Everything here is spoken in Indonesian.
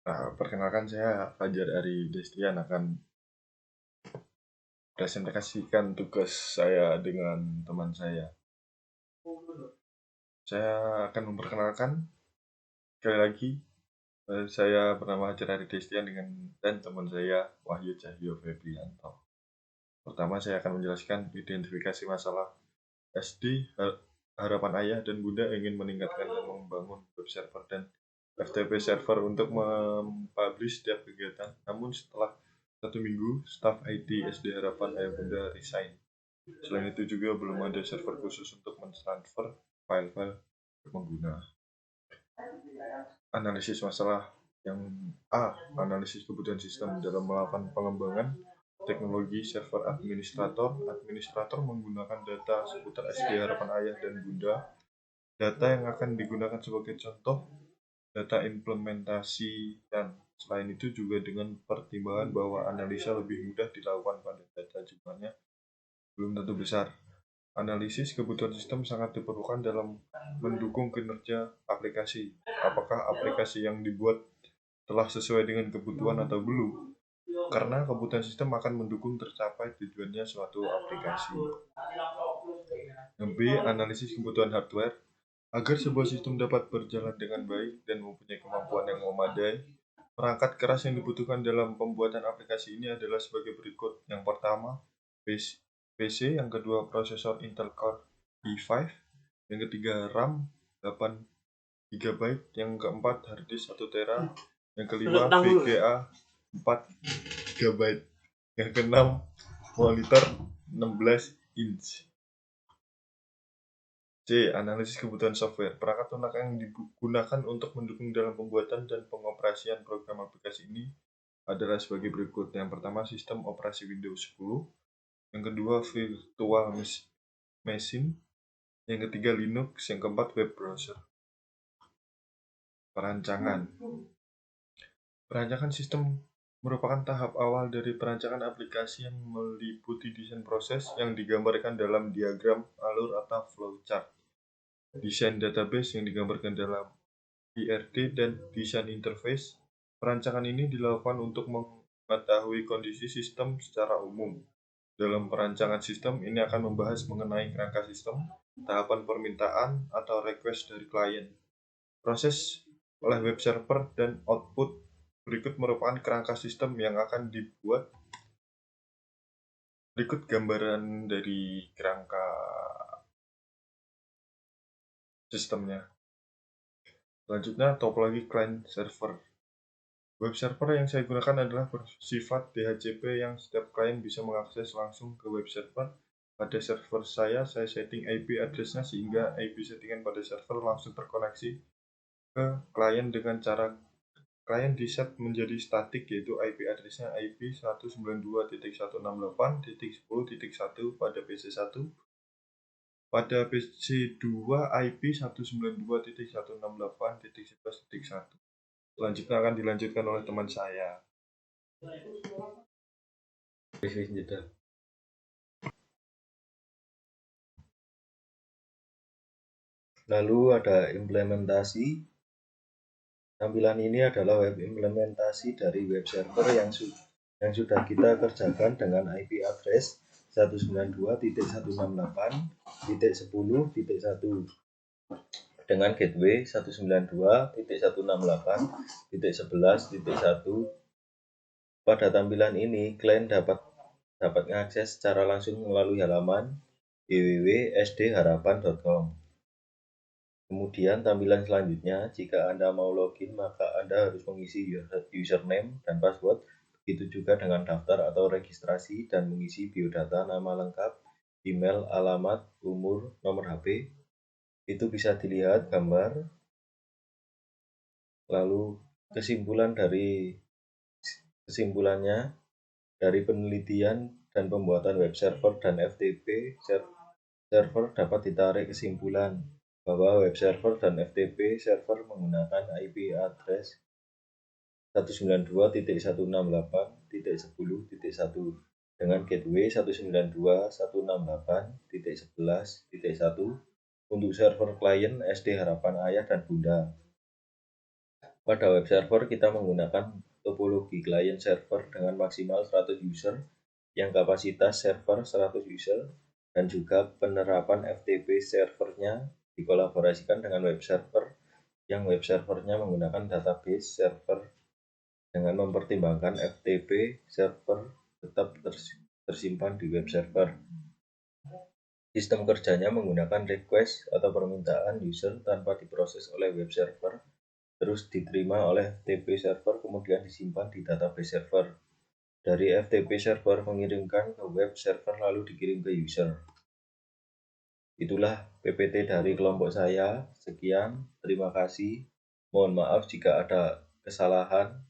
Perkenalkan, saya Fajar Ari Destian akan presentasikan tugas saya dengan teman saya. Saya akan memperkenalkan sekali lagi, saya bernama Fajar Ari Destian dan teman saya Wahyu Cahyo Febrianto. Pertama, saya akan menjelaskan identifikasi masalah SD, harapan ayah dan bunda ingin meningkatkan dan membangun web server dan FTP server untuk mempublish setiap kegiatan. Namun setelah 1 minggu, staf IT SD Harapan Ayah Bunda resign. Selain itu juga belum ada server khusus untuk mentransfer file-file ke pengguna. Analisis masalah yang analisis kebutuhan sistem dalam melakukan pengembangan teknologi server administrator. Administrator menggunakan data seputar SD Harapan Ayah dan Bunda. Data yang akan digunakan sebagai contoh data implementasi, dan selain itu juga dengan pertimbangan bahwa analisa lebih mudah dilakukan pada data jumlahnya belum tentu besar. Analisis kebutuhan sistem sangat diperlukan dalam mendukung kinerja aplikasi. Apakah aplikasi yang dibuat telah sesuai dengan kebutuhan atau belum? Karena kebutuhan sistem akan mendukung tercapai tujuannya suatu aplikasi. B. Analisis kebutuhan hardware. Agar sebuah sistem dapat berjalan dengan baik dan mempunyai kemampuan yang memadai, perangkat keras yang dibutuhkan dalam pembuatan aplikasi ini adalah sebagai berikut. Yang pertama, PC, yang kedua prosesor Intel Core i5, yang ketiga RAM 8 GB, yang keempat harddisk 1 TB, yang kelima VGA 4 GB, yang keenam monitor 16 inch. C. Analisis kebutuhan software. Perangkat lunak yang digunakan untuk mendukung dalam pembuatan dan pengoperasian program aplikasi ini adalah sebagai berikut. Yang pertama, sistem operasi Windows 10. Yang kedua, virtual machine. Yang ketiga, Linux. Yang keempat, web browser. Perancangan. Perancangan sistem merupakan tahap awal dari perancangan aplikasi yang meliputi desain proses yang digambarkan dalam diagram alur atau flowchart. Desain database yang digambarkan dalam IRD dan desain interface. Perancangan ini dilakukan untuk mengetahui kondisi sistem secara umum. Dalam perancangan sistem ini akan membahas mengenai kerangka sistem, tahapan permintaan atau request dari klien, proses oleh web server, dan output. Berikut merupakan kerangka sistem yang akan dibuat. Berikut gambaran dari kerangka sistemnya. Selanjutnya, topologi client server. Web server yang saya gunakan adalah bersifat DHCP yang setiap klien bisa mengakses langsung ke web server. Pada server saya setting IP address-nya sehingga IP settingan pada server langsung terkoneksi ke klien dengan cara klien di set menjadi statik, yaitu IP address-nya IP 192.168.10.1 pada PC1. Pada PC2 IP 192.168.11.1. Selanjutnya akan dilanjutkan oleh teman saya. Lalu ada implementasi. Tampilan ini adalah web implementasi dari web server yang sudah kita kerjakan dengan IP address 192.168.10.1 dengan gateway 192.168.11.1. Pada tampilan ini, klien dapat mengakses secara langsung melalui halaman www.sdharapan.com. Kemudian tampilan selanjutnya, jika Anda mau login, maka Anda harus mengisi username dan password. Begitu juga dengan daftar atau registrasi dan mengisi biodata, nama lengkap, email, alamat, umur, nomor HP. Itu bisa dilihat gambar. Lalu kesimpulannya dari penelitian dan pembuatan web server dan FTP server dapat ditarik kesimpulan bahwa web server dan FTP server menggunakan IP address 192.168.10.1 dengan gateway 192.168.11.1 untuk server klien SD Harapan Ayah dan Bunda. Pada web server kita menggunakan topologi client server dengan maksimal 100 user yang kapasitas server 100 user dan juga penerapan FTP servernya dikolaborasikan dengan web server yang web servernya menggunakan database server dengan mempertimbangkan FTP server tetap tersimpan di web server. Sistem kerjanya menggunakan request atau permintaan user tanpa diproses oleh web server, terus diterima oleh FTP server kemudian disimpan di database server. Dari FTP server mengirimkan ke web server lalu dikirim ke user. Itulah PPT dari kelompok saya. Sekian, terima kasih. Mohon maaf jika ada kesalahan.